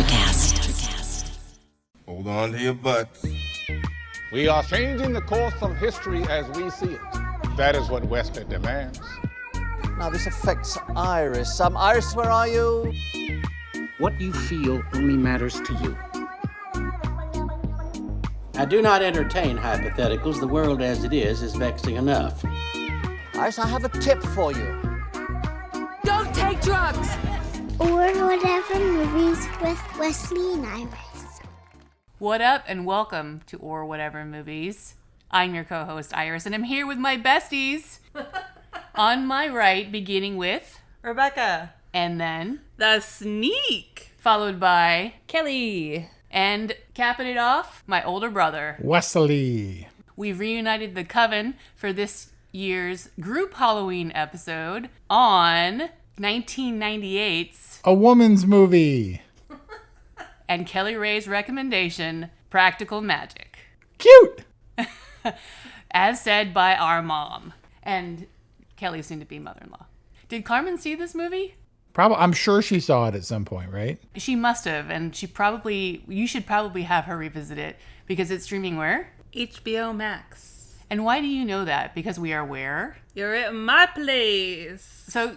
Electrocast. Hold on to your butts. We are changing the course of history as we see it. That is what Wesley demands. Now this affects Iris. Iris, where are you? What you feel only matters to you. I do not entertain hypotheticals. The world as it is vexing enough. Iris, I have a tip for you. Don't take drugs! Or whatever movies with Wesley and Iris. What up and welcome to Or Whatever Movies. I'm your co-host Iris and I'm here with my besties. On my right, beginning with Rebecca. And then The Sneak. Followed by Kelly. And capping it off, my older brother Wesley. We've reunited the coven for this year's group Halloween episode on 1998's A Woman's Movie. And Kelly Ray's recommendation, Practical Magic. Cute! As said by our mom. And Kelly's soon-to-be mother-in-law. Did Carmen see this movie? I'm sure she saw it at some point, right? She must have, and you should probably have her revisit it, because it's streaming where? HBO Max. And why do you know that? Because we are where? You're at my place. So,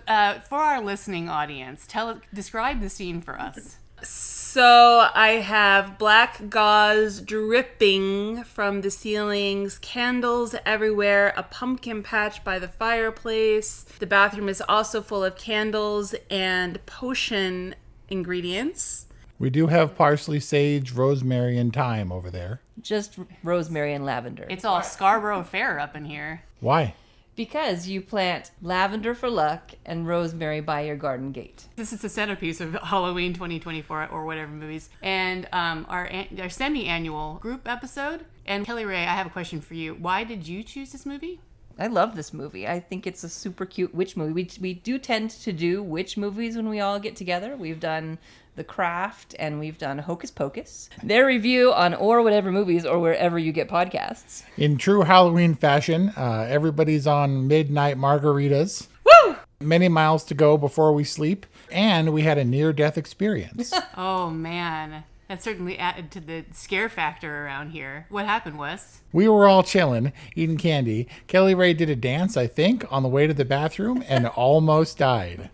for our listening audience, describe the scene for us. So I have black gauze dripping from the ceilings, candles everywhere, a pumpkin patch by the fireplace. The bathroom is also full of candles and potion ingredients. We do have parsley, sage, rosemary, and thyme over there. Just rosemary and lavender. It's all Scarborough Fair up in here. Why? Because you plant lavender for luck and rosemary by your garden gate. This is the centerpiece of Halloween 2024 or whatever movies. And our semi-annual group episode. And Kelly Ray, I have a question for you. Why did you choose this movie? I love this movie. I think it's a super cute witch movie. We do tend to do witch movies when we all get together. We've done The Craft and we've done Hocus Pocus. Their review on Or Whatever Movies or wherever you get podcasts. In true Halloween fashion, everybody's on midnight margaritas. Woo! Many miles to go before we sleep. And we had a near-death experience. Oh, man. That certainly added to the scare factor around here. What happened, Wes? We were all chilling, eating candy. Kelly Ray did a dance, I think, on the way to the bathroom and almost died.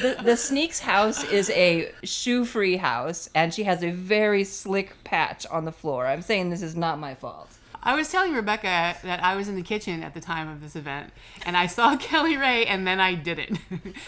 The Sneak's house is a shoe-free house, and she has a very slick patch on the floor. I'm saying this is not my fault. I was telling Rebecca that I was in the kitchen at the time of this event, and I saw Kelly Ray, and then I didn't.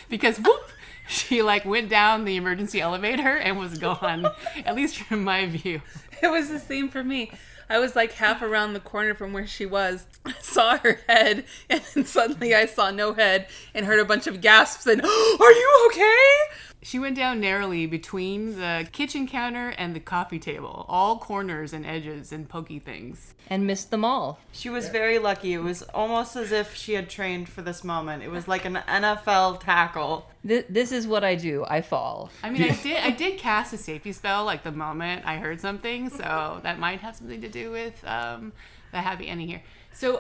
Because, whoop, she, went down the emergency elevator and was gone, at least from my view. It was the same for me. I was half around the corner from where she was. I saw her head, and then suddenly I saw no head and heard a bunch of gasps and, "Oh, are you okay?" She went down narrowly between the kitchen counter and the coffee table, all corners and edges and pokey things. And missed them all. She was very lucky. It was almost as if she had trained for this moment. It was like an NFL tackle. This is what I do. I fall. I mean, I did cast a safety spell the moment I heard something, so that might have something to do with the happy ending here. So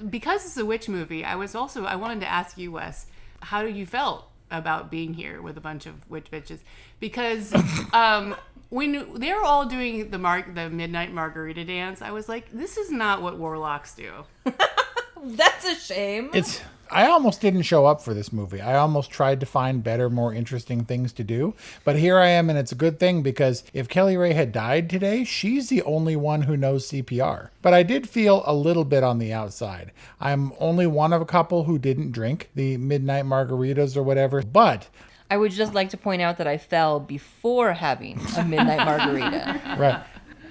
because it's a witch movie, I wanted to ask you, Wes, how you felt about being here with a bunch of witch bitches, because when they were all doing the midnight margarita dance, I was like, this is not what warlocks do. That's a shame. I almost didn't show up for this movie. I almost tried to find better, more interesting things to do. But here I am, and it's a good thing, because if Kelly Ray had died today, she's the only one who knows CPR. But I did feel a little bit on the outside. I'm only one of a couple who didn't drink the midnight margaritas or whatever. But I would just like to point out that I fell before having a midnight margarita. Right.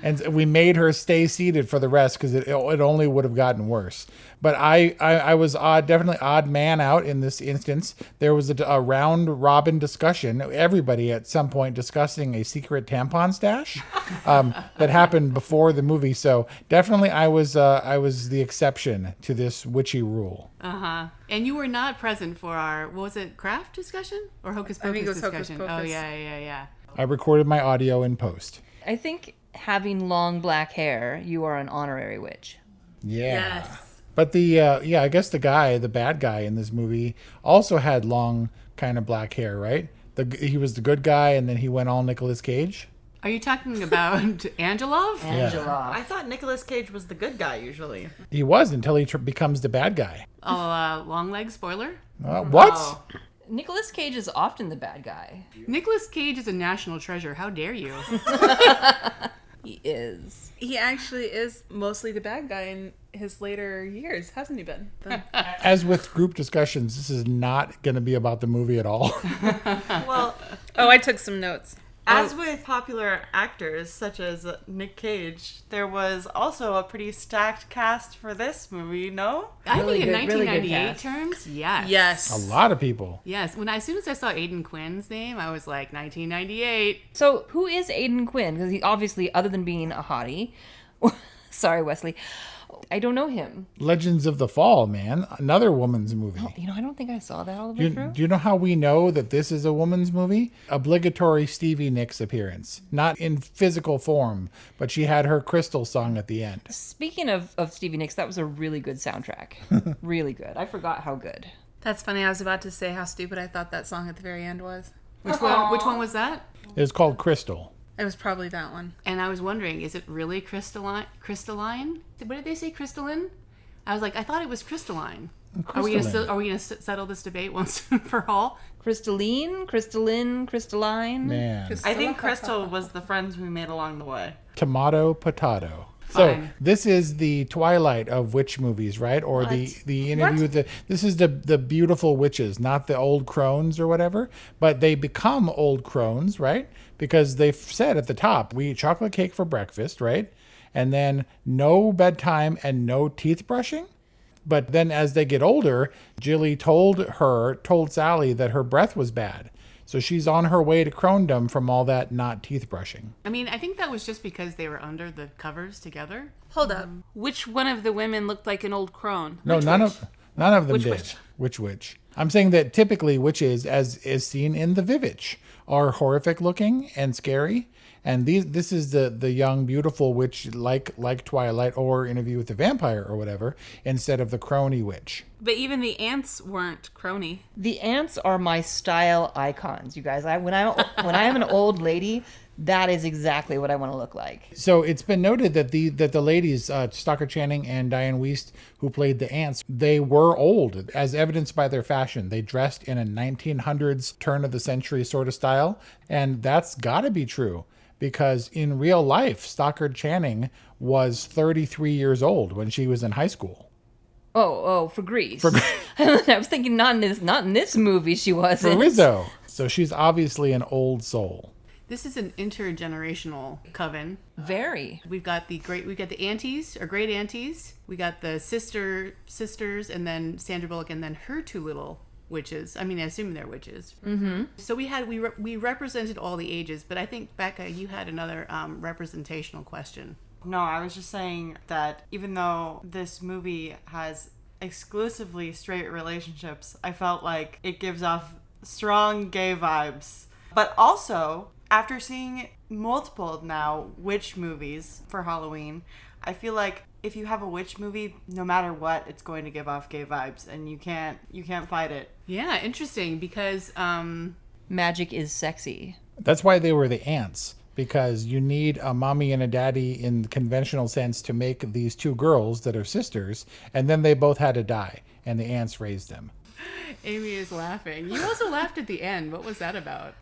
And we made her stay seated for the rest because it only would have gotten worse. But I was definitely odd man out in this instance. There was a round robin discussion. Everybody at some point discussing a secret tampon stash that happened before the movie. So definitely I was the exception to this witchy rule. Uh-huh. And you were not present for our, what was it, craft discussion? Or Hocus Pocus I think it was discussion? Hocus Pocus. Oh, yeah. I recorded my audio in post. I think having long black hair, you are an honorary witch. Yeah. Yes. But I guess the bad guy in this movie also had long kind of black hair, right? He was the good guy, and then he went all Nicolas Cage. Are you talking about Angelov? Angela. I thought Nicolas Cage was the good guy usually. He was until he becomes the bad guy. Oh, long leg spoiler? What? Oh. Nicolas Cage is often the bad guy. Nicolas Cage is a national treasure. How dare you? He is. He actually is mostly the bad guy in his later years, hasn't he been? As with group discussions, this is not going to be about the movie at all. Well, Oh, I took some notes. as with popular actors such as Nick Cage, there was also a pretty stacked cast for this movie, no? I Really think in good- really good 1998 cast. terms, yes. Yes. A lot of people. Yes. As soon as I saw Aidan Quinn's name, I was like, 1998. So who is Aidan Quinn? Because he obviously, other than being a hottie, sorry, Wesley, I don't know him. Legends of the Fall, man. Another woman's movie. You know, I don't think I saw that all the way through. Do you know how we know that this is a woman's movie? Obligatory Stevie Nicks appearance. Not in physical form, but she had her Crystal song at the end. Speaking of Stevie Nicks, that was a really good soundtrack. Really good. I forgot how good. That's funny. I was about to say how stupid I thought that song at the very end was. Which one was that? It was called Crystal. It was probably that one. And I was wondering, is it really crystalline? What did they say, crystalline? I was like, I thought it was crystalline. Are we gonna settle this debate once and for all? Crystalline, crystalline. Man. I think Crystal was the friends we made along the way. Tomato, potato. Fine. So this is the Twilight of witch movies, right? Or the interview with this is the beautiful witches, not the old crones or whatever, but they become old crones, right? Because they've said at the top, we eat chocolate cake for breakfast, right? And then no bedtime and no teeth brushing. But then as they get older, Jilly told Sally that her breath was bad. So she's on her way to crondom from all that not teeth brushing. I mean, I think that was just because they were under the covers together. Hold up. Which one of the women looked like an old crone? No, none of them Which did. witch? Which witch? I'm saying that typically witches, as is seen in the Vivitch, are horrific looking and scary. And this is the young, beautiful witch like Twilight or Interview with the Vampire or whatever, instead of the crony witch. But even the ants weren't crony. The ants are my style icons, you guys. When I am an old lady, that is exactly what I want to look like. So it's been noted that the ladies, Stocker Channing and Diane Wiest, who played the ants, they were old, as evidenced by their fashion. They dressed in a 1900s turn of the century sort of style, and that's got to be true. Because in real life, Stockard Channing was 33 years old when she was in high school. Oh, for Grease. I was thinking not in this movie she wasn't. For Rizzo. So she's obviously an old soul. This is an intergenerational coven. Very. We've got the aunties or great aunties. We got the sisters, and then Sandra Bullock, and then her two little witches. I mean, I assume they're witches. Mm-hmm. So we represented all the ages, but I think, Becca, you had another representational question. No, I was just saying that even though this movie has exclusively straight relationships, I felt like it gives off strong gay vibes. But also, after seeing multiple now witch movies for Halloween, I feel like if you have a witch movie, no matter what, it's going to give off gay vibes, and you can't fight it. Yeah, interesting, because Magic is sexy. That's why they were the ants, because you need a mommy and a daddy in the conventional sense to make these two girls that are sisters, and then they both had to die, and the ants raised them. Amy is laughing. You also laughed at the end. What was that about?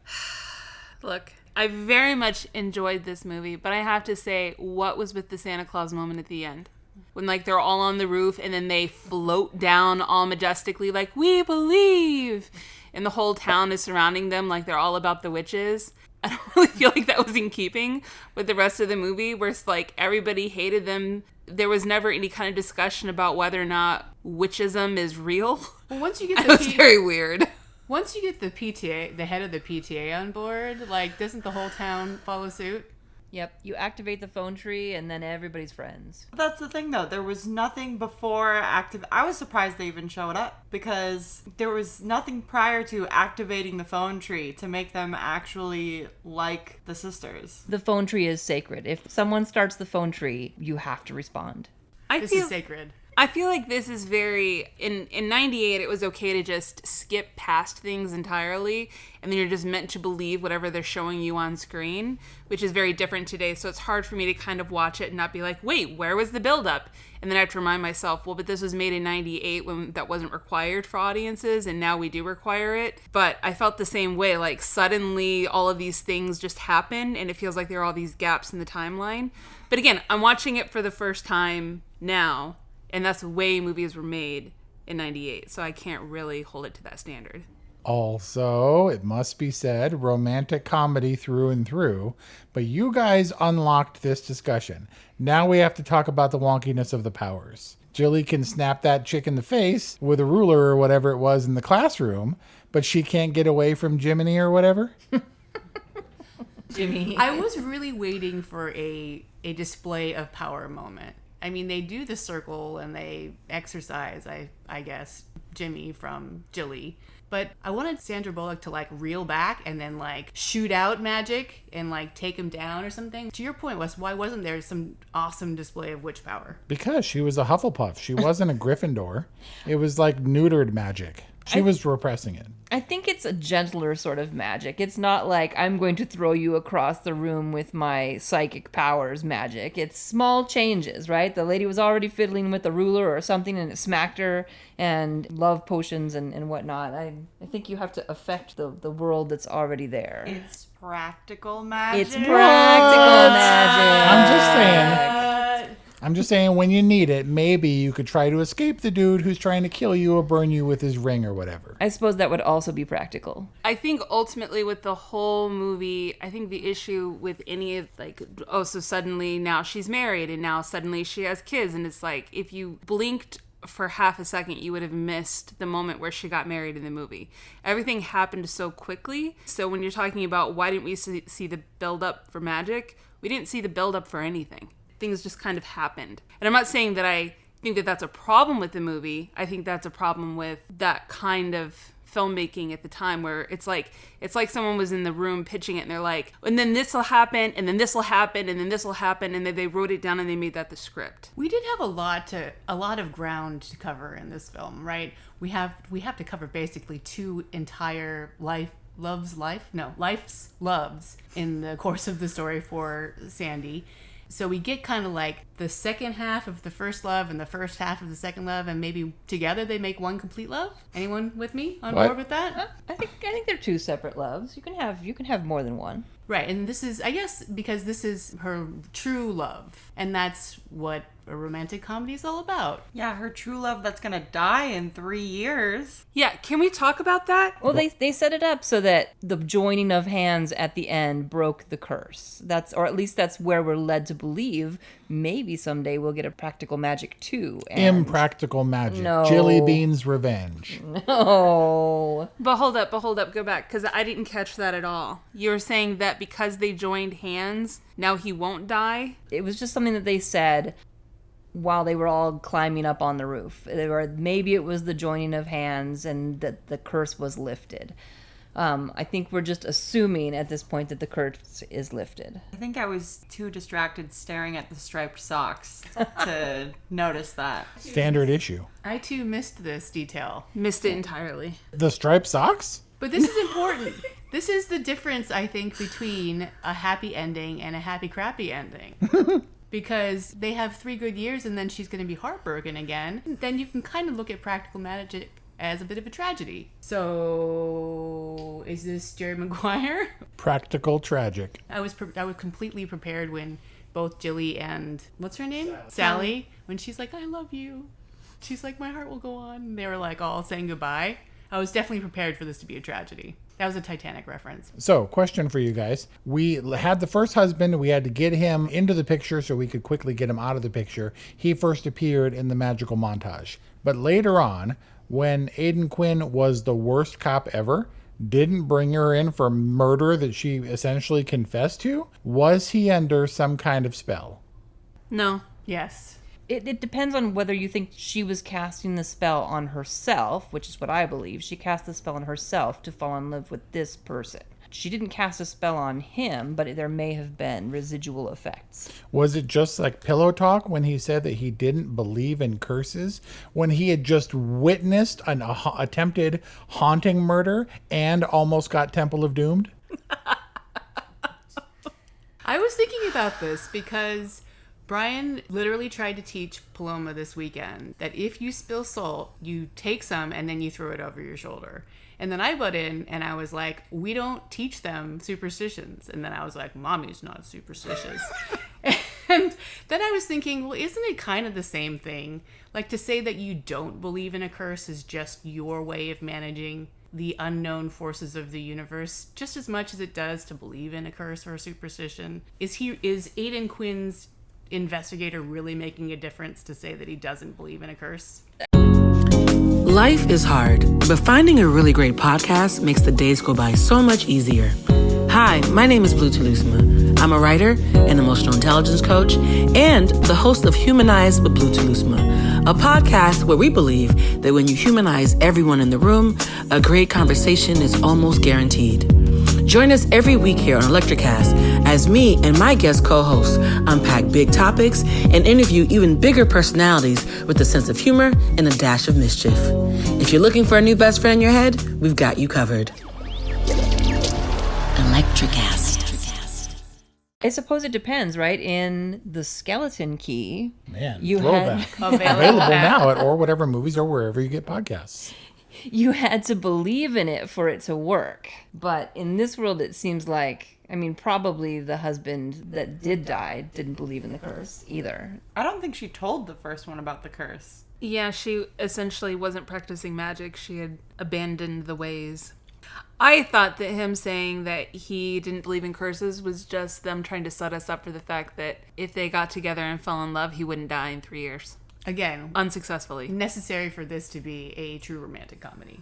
Look, I very much enjoyed this movie, but I have to say, what was with the Santa Claus moment at the end? When, like, they're all on the roof and then they float down all majestically, like, we believe! And the whole town is surrounding them like they're all about the witches. I don't really feel like that was in keeping with the rest of the movie, where it's like everybody hated them. There was never any kind of discussion about whether or not witchism is real. Well, once you get That was very weird. Once you get the PTA, the head of the PTA on board, like, doesn't the whole town follow suit? Yep, you activate the phone tree and then everybody's friends. That's the thing, though. There was nothing before I was surprised they even showed up, because there was nothing prior to activating the phone tree to make them actually like the sisters. The phone tree is sacred. If someone starts the phone tree, you have to respond. This is sacred. I feel like this is very in 98 it was okay to just skip past things entirely and then you're just meant to believe whatever they're showing you on screen, which is very different today. So it's hard for me to kind of watch it and not be like, wait, where was the buildup? And then I have to remind myself, well, but this was made in 98 when that wasn't required for audiences and now we do require it. But I felt the same way, like suddenly all of these things just happen and it feels like there are all these gaps in the timeline. But again, I'm watching it for the first time now. And that's the way movies were made in 98. So I can't really hold it to that standard. Also, it must be said, romantic comedy through and through. But you guys unlocked this discussion. Now we have to talk about the wonkiness of the powers. Jilly can snap that chick in the face with a ruler or whatever it was in the classroom, but she can't get away from Jiminy or whatever. Jimmy. I was really waiting for a display of power moment. I mean, they do the circle and they exercise, I guess, Jimmy from Jilly. But I wanted Sandra Bullock to, like, reel back and then, like, shoot out magic and, like, take him down or something. To your point, Wes, why wasn't there some awesome display of witch power? Because she was a Hufflepuff. She wasn't a Gryffindor. It was, like, neutered magic. She was repressing it. I think it's a gentler sort of magic. It's not like I'm going to throw you across the room with my psychic powers magic. It's small changes, right? The lady was already fiddling with the ruler or something and it smacked her, and love potions and whatnot. I think you have to affect the world that's already there. It's practical magic. It's practical magic. I'm just saying when you need it, maybe you could try to escape the dude who's trying to kill you or burn you with his ring or whatever. I suppose that would also be practical. I think ultimately with the whole movie, I think the issue with any of, like, oh, so suddenly now she's married and now suddenly she has kids. And it's like, if you blinked for half a second, you would have missed the moment where she got married in the movie. Everything happened so quickly. So when you're talking about why didn't we see the build up for magic, we didn't see the build up for anything. Things just kind of happened. And I'm not saying that I think that that's a problem with the movie. I think that's a problem with that kind of filmmaking at the time, where it's like someone was in the room pitching it and they're like, and then this will happen, and then this will happen, and then this will happen, and then they wrote it down and they made that the script. We did have a lot of ground to cover in this film, right? We have to cover basically two entire life's loves in the course of the story for Sandy. So we get kind of like the second half of the first love and the first half of the second love, and maybe together they make one complete love. Anyone with me on board with that? I think they're two separate loves. You can have more than one. Right, and this is, I guess, because this is her true love, and that's what a romantic comedy is all about. Yeah, her true love that's gonna die in 3 years. Yeah, can we talk about that? Well, they set it up so that the joining of hands at the end broke the curse. Or at least that's where we're led to believe. Maybe someday we'll get a practical magic too. Impractical magic. No. Jilly Bean's revenge. No. But hold up, go back, because I didn't catch that at all. You were saying that because they joined hands, now he won't die? It was just something that they said while they were all climbing up on the roof. Maybe it was the joining of hands and that the curse was lifted. I think we're just assuming at this point that the curse is lifted. I think I was too distracted staring at the striped socks to notice that. Standard issue. I too missed this detail. Missed it entirely. The striped socks? But this is important. This is the difference, I think, between a happy ending and a happy crappy ending. Because they have 3 good years and then she's going to be heartbroken again. Then you can kind of look at practical magic as a bit of a tragedy. So, is this Jerry Maguire? Practical tragic. I was completely prepared when both Jilly and, what's her name? Sally. When she's like, I love you. She's like, my heart will go on. And they were like all saying goodbye. I was definitely prepared for this to be a tragedy. That was a Titanic reference. So, question for you guys. We had the first husband. We had to get him into the picture so we could quickly get him out of the picture. He first appeared in the magical montage. But later on, when Aidan Quinn was the worst cop ever, didn't bring her in for murder that she essentially confessed to, was he under some kind of spell? No. Yes. It depends on whether you think she was casting the spell on herself, which is what I believe. She cast the spell on herself to fall in love with this person. she didn't cast a spell on him, but there may have been residual effects. Was it just like pillow talk when he said that he didn't believe in curses, when he had just witnessed an attempted haunting murder and almost got Temple of Doomed? I was thinking about this because Brian literally tried to teach Paloma this weekend that if you spill salt, you take some and then you throw it over your shoulder. And then I butt in and I was like, we don't teach them superstitions. And then I was like, Mommy's not superstitious. And then I was thinking, well, isn't it kind of the same thing? Like, to say that you don't believe in a curse is just your way of managing the unknown forces of the universe just as much as it does to believe in a curse or a superstition. Is Aidan Quinn's investigator really making a difference to say that he doesn't believe in a curse? Life is hard, but finding a really great podcast makes the days go by so much easier. Hi, my name is Blue Telusma. I'm a writer, an emotional intelligence coach, and the host of Humanize with Blue Telusma, a podcast where we believe that when you humanize everyone in the room, a great conversation is almost guaranteed. Join us every week here on Electricast as me and my guest co-hosts unpack big topics and interview even bigger personalities with a sense of humor and a dash of mischief. If you're looking for a new best friend in your head, we've got you covered. Electricast. I suppose it depends, right? In the Skeleton Key, Man, you throwback. had Available now at Or Whatever Movies or wherever you get podcasts. You had to believe in it for it to work. But in this world, it seems like, I mean, probably the husband that did die didn't believe in the curse either. I don't think she told the first one about the curse. Yeah, she essentially wasn't practicing magic. She had abandoned the ways. I thought that him saying that he didn't believe in curses was just them trying to set us up for the fact that if they got together and fell in love, he wouldn't die in 3 years. Again, unsuccessfully. Necessary for this to be a true romantic comedy.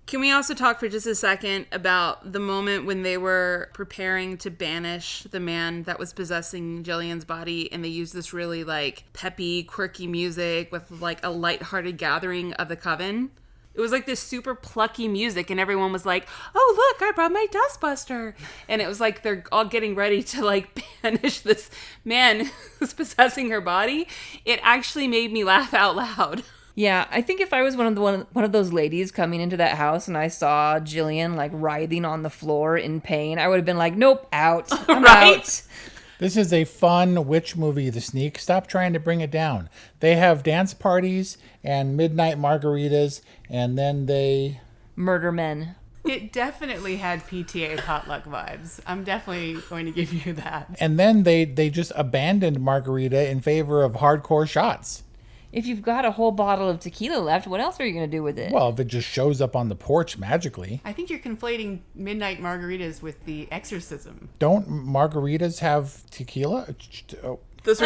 Can we also talk for just a second about the moment when they were preparing to banish the man that was possessing Jillian's body, and they used this really like peppy, quirky music with like a lighthearted gathering of the coven? It was like this super plucky music, and everyone was like, oh, look, I brought my dustbuster. And it was like they're all getting ready to like banish this man who's possessing her body. It actually made me laugh out loud. Yeah, I think if I was one of those ladies coming into that house and I saw Jillian like writhing on the floor in pain, I would have been like, nope, out. I'm right? out. This is a fun witch movie, The Sneak. Stop trying to bring it down. They have dance parties and midnight margaritas, and then they murder men. It definitely had PTA potluck vibes. I'm definitely going to give you that. And then they just abandoned margarita in favor of hardcore shots. If you've got a whole bottle of tequila left, what else are you going to do with it? Well, if it just shows up on the porch magically. I think you're conflating midnight margaritas with the exorcism. Don't margaritas have tequila? Oh. Those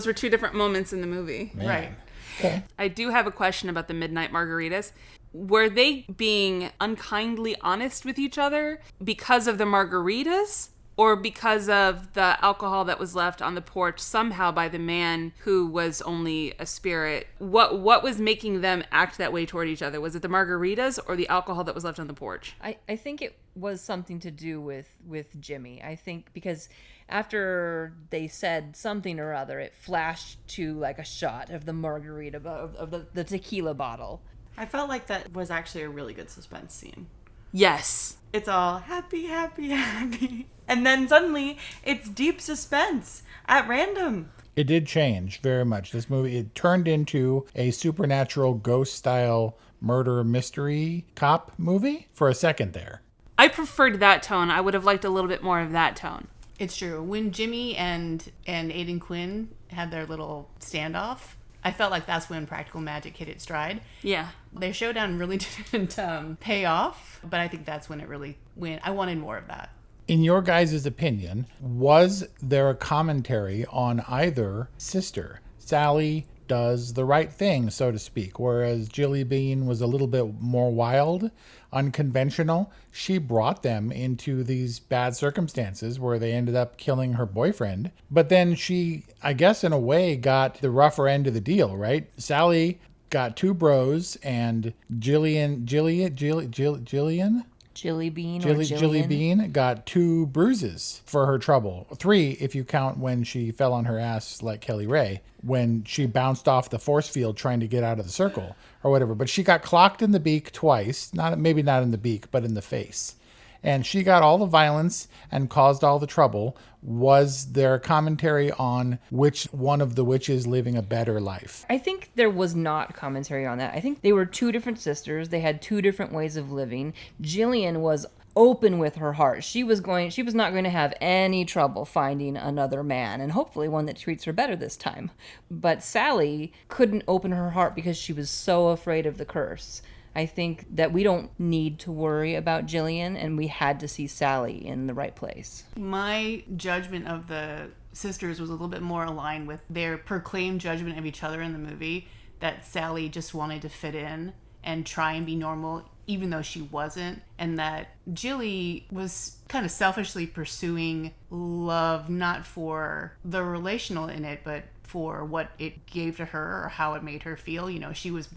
were two different moments in the movie. Man. Right. Okay. I do have a question about the midnight margaritas. Were they being unkindly honest with each other because of the margaritas? Or because of the alcohol that was left on the porch somehow by the man who was only a spirit? What was making them act that way toward each other? Was it the margaritas or the alcohol that was left on the porch? I think it was something to do with Jimmy. I think because after they said something or other, it flashed to like a shot of the margarita, of the tequila bottle. I felt like that was actually a really good suspense scene. Yes. It's all happy, happy, happy. And then suddenly, it's deep suspense at random. It did change very much. This movie, it turned into a supernatural ghost-style murder mystery cop movie for a second there. I preferred that tone. I would have liked a little bit more of that tone. It's true. When Jimmy and Aidan Quinn had their little standoff, I felt like that's when practical magic hit its stride. Yeah. Their showdown really didn't pay off, but I think that's when it really went. I wanted more of that. In your guys' opinion, was there a commentary on either sister? Sally does the right thing, so to speak, whereas Jilly Bean was a little bit more wild, unconventional. She brought them into these bad circumstances where they ended up killing her boyfriend. But then she, I guess in a way, got the rougher end of the deal, right? Sally got two bros, and Jillian Jilly Bean Jilly Bean got 2 bruises for her trouble. 3 if you count when she fell on her ass like Kelly Ray, when she bounced off the force field trying to get out of the circle or whatever. But she got clocked in the beak twice, maybe not in the beak, but in the face. And she got all the violence and caused all the trouble. Was there commentary on which one of the witches living a better life? I think there was not commentary on that. I think they were 2 different sisters. They had 2 different ways of living. Jillian was open with her heart. She was not going to have any trouble finding another man, and hopefully one that treats her better this time. But Sally couldn't open her heart because she was so afraid of the curse. I think that we don't need to worry about Jillian, and we had to see Sally in the right place. My judgment of the sisters was a little bit more aligned with their proclaimed judgment of each other in the movie, that Sally just wanted to fit in and try and be normal, even though she wasn't, and that Jilly was kind of selfishly pursuing love, not for the relational in it, but for what it gave to her or how it made her feel. You know, she was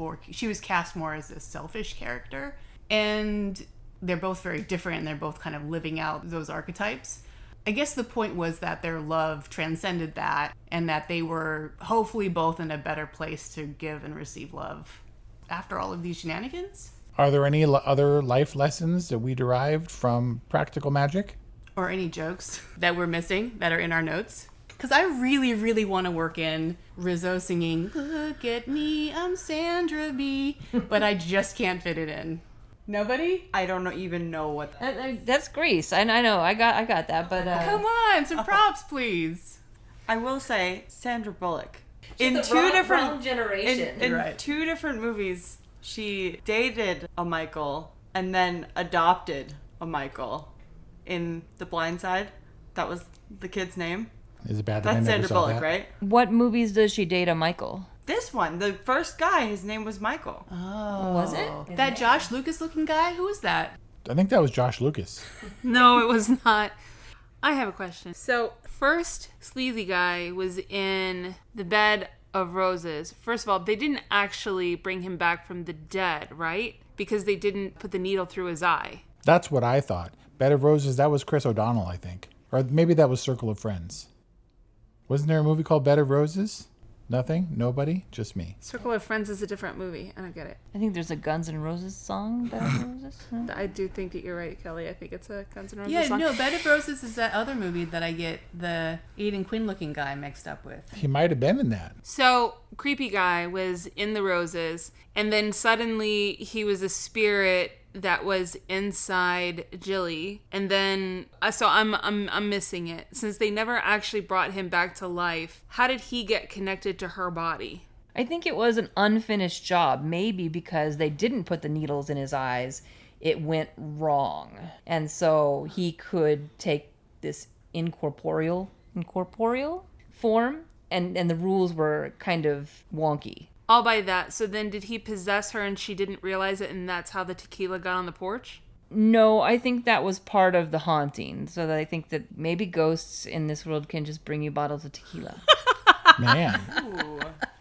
cast more as a selfish character, and they're both very different, and they're both kind of living out those archetypes. I guess the point was that their love transcended that, and that they were hopefully both in a better place to give and receive love after all of these shenanigans. Are there any other life lessons that we derived from practical magic? Or any jokes that we're missing that are in our notes? Because I really, really want to work in Rizzo singing, "Look at me, I'm Sandra Bee," but I just can't fit it in. Nobody? I don't even know what that That's Grease. I know. I got that, but come on, some props, please. I will say Sandra Bullock. She's In the 2 wrong different generation. In Right. 2 different movies, she dated a Michael and then adopted a Michael. In The Blind Side, that was the kid's name. Is it bad that I That's never Sandra saw Bullock, that? right? What movies does she date a Michael? This one, the first guy, his name was Michael. Oh. Was it? That Josh Lucas looking guy? Who was that? I think that was Josh Lucas. No, it was not. I have a question. So, first sleazy guy was in The Bed of Roses. First of all, they didn't actually bring him back from the dead, right? Because they didn't put the needle through his eye. That's what I thought. Bed of Roses, that was Chris O'Donnell, I think. Or maybe that was Circle of Friends. Wasn't there a movie called Bed of Roses? Nothing? Nobody? Just me. Circle of Friends is a different movie. I don't get it. I think there's a Guns N' Roses song, Bed of Roses. I do think that you're right, Kelly. I think it's a Guns N' Roses Yeah, song. no, Bed of Roses is that other movie that I get the Aidan Quinn looking guy mixed up with. He might have been in that. So, creepy guy was in the roses, and then suddenly he was a spirit that was inside Jilly, and then so I'm missing it since they never actually brought him back to life. How did he get connected to her body? I think it was an unfinished job, maybe because they didn't put the needles in his eyes. It went wrong, and so he could take this incorporeal form, and the rules were kind of wonky. All by that. So then did he possess her and she didn't realize it, and that's how the tequila got on the porch? No, I think that was part of the haunting. So that I think that maybe ghosts in this world can just bring you bottles of tequila. Man.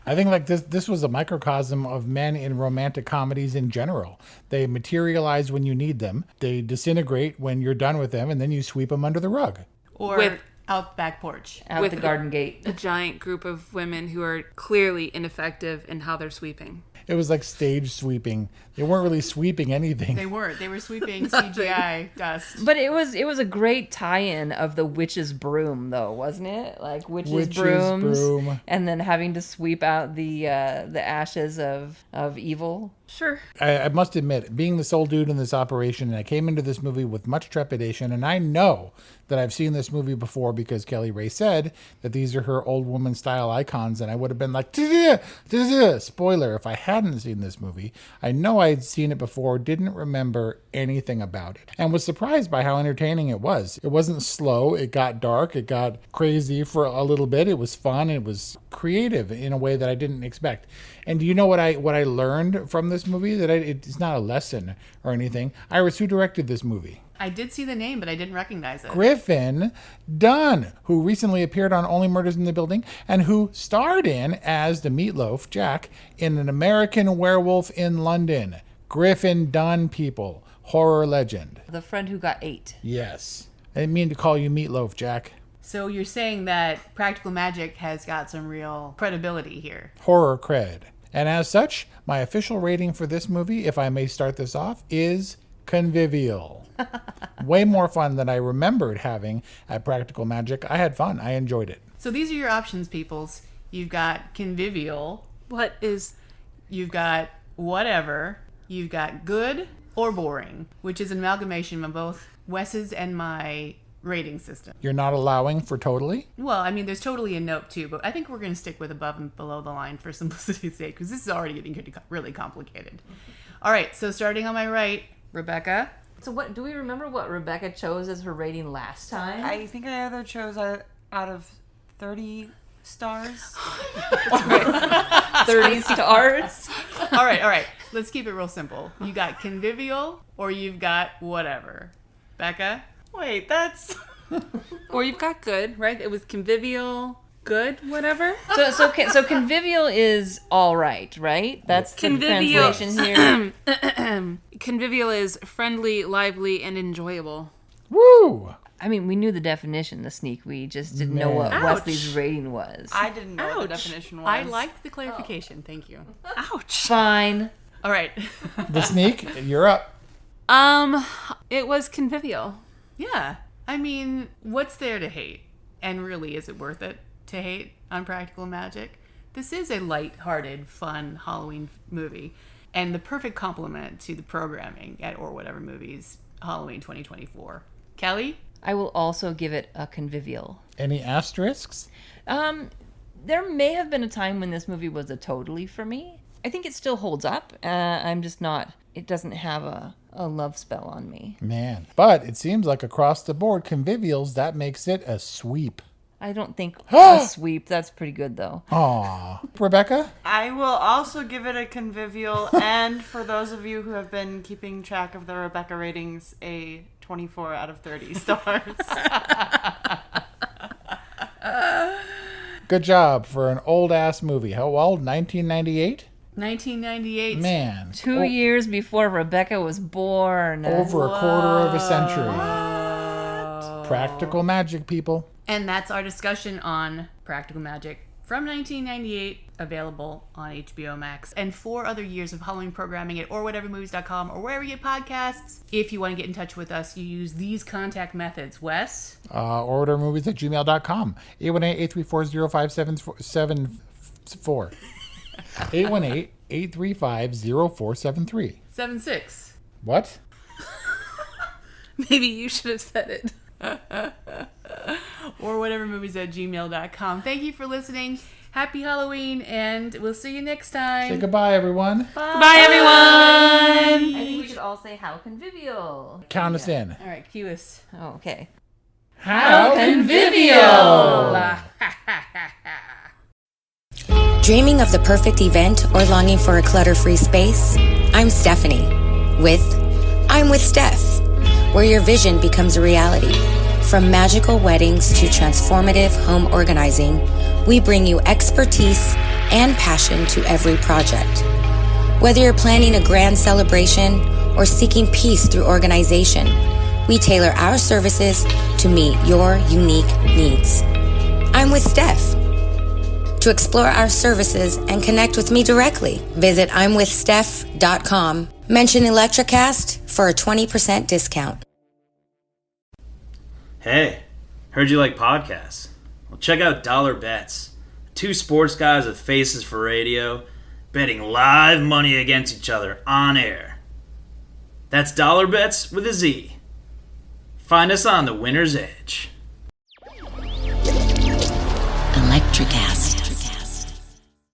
I think like this was a microcosm of men in romantic comedies in general. They materialize when you need them. They disintegrate when you're done with them, and then you sweep them under the rug. Or With- out back porch. Out With the garden gate. A giant group of women who are clearly ineffective in how they're sweeping. It was like stage sweeping. They weren't really sweeping anything. They weren't. They were sweeping CGI dust. But it was a great tie-in of the witch's broom, though, wasn't it? Like witch's brooms, broom. and then having to sweep out the ashes of evil. Sure. I must admit, being the sole dude in this operation, and I came into this movie with much trepidation, and I know that I've seen this movie before because Kelly Ray said that these are her old woman style icons, and I would have been like, spoiler, if I hadn't seen this movie. I know I'd seen it before, didn't remember anything about it, and was surprised by how entertaining it was. It wasn't slow, it got dark, it got crazy for a little bit, it was fun, it was creative in a way that I didn't expect. And do you know what I learned from this movie? That it's not a lesson or anything. Iris, who directed this movie? I did see the name, but I didn't recognize it. Griffin Dunn, who recently appeared on Only Murders in the Building and who starred in as the Meatloaf, Jack, in An American Werewolf in London. Griffin Dunn, people. horror legend. The friend who got 8. Yes. I didn't mean to call you Meatloaf, Jack. So you're saying that practical magic has got some real credibility here. Horror cred. And as such, my official rating for this movie, if I may start this off, is convivial. Way more fun than I remembered having at Practical Magic. I had fun. I enjoyed it. So these are your options, peoples. You've got convivial. You've got whatever. You've got good or boring, which is an amalgamation of both Wes's and my rating system. You're not allowing for totally? Well, I mean, there's totally a note too, but I think we're going to stick with above and below the line for simplicity's sake, because this is already getting really complicated. All right, so starting on my right, Rebecca. So what do we remember what Rebecca chose as her rating last time? I think I either chose out of 30 stars. 30 stars? All right. Let's keep it real simple. You got convivial or you've got whatever. Becca? Wait, that's... Or you've got good, right? It was convivial, good, whatever. So convivial is all right? That's the translation here. Convivial is friendly, lively, and enjoyable. Woo! I mean, we knew the definition, the sneak. We just didn't know what Wesley's rating was. I didn't know what the definition was. I liked the clarification. Thank you. Ouch. Fine. All right. The sneak, you're up. It was convivial. Yeah. I mean, what's there to hate? And really, is it worth it to hate on Practical Magic? This is a light-hearted, fun Halloween movie. And the perfect complement to the programming at Or Whatever Movies, Halloween 2024. Kelly? I will also give it a convivial. Any asterisks? There may have been a time when this movie was a totally for me. I think it still holds up. I'm just not... It doesn't have a love spell on me. Man. But it seems like across the board, convivials, that makes it a sweep. I don't think a sweep. That's pretty good, though. Aw. Rebecca? I will also give it a convivial, and for those of you who have been keeping track of the Rebecca ratings, a 24 out of 30 stars. Good job for an old-ass movie. How old? 1998? 1998. Man. 2 years before Rebecca was born. Over a quarter of a century. Practical Magic, people. And that's our discussion on Practical Magic from 1998, available on HBO Max. And 4 other years of Halloween programming at orwhatevermovies.com or wherever you get podcasts. If you want to get in touch with us, you use these contact methods. Wes? orwhatevermovies@gmail.com. 818-834-0574. 818-835-0473. 76. What? Maybe you should have said it. Or whatevermovies@gmail.com. Thank you for listening. Happy Halloween, and we'll see you next time. Say goodbye, everyone. Bye. Goodbye, everyone. I think we should all say how convivial. Count us in. All right, cue us. Oh, okay. How convivial! Dreaming of the perfect event or longing for a clutter-free space? I'm Stephanie with I'm with Steph, where your vision becomes a reality. From magical weddings to transformative home organizing, we bring you expertise and passion to every project. Whether you're planning a grand celebration or seeking peace through organization, we tailor our services to meet your unique needs. I'm with Steph. To explore our services and connect with me directly, visit I'mWithSteph.com. Mention ElectraCast for a 20% discount. Hey, heard you like podcasts? Well, check out Dollar Bets. 2 sports guys with faces for radio, betting live money against each other on air. That's Dollar Bets with a Z. Find us on the Winner's Edge. ElectraCast.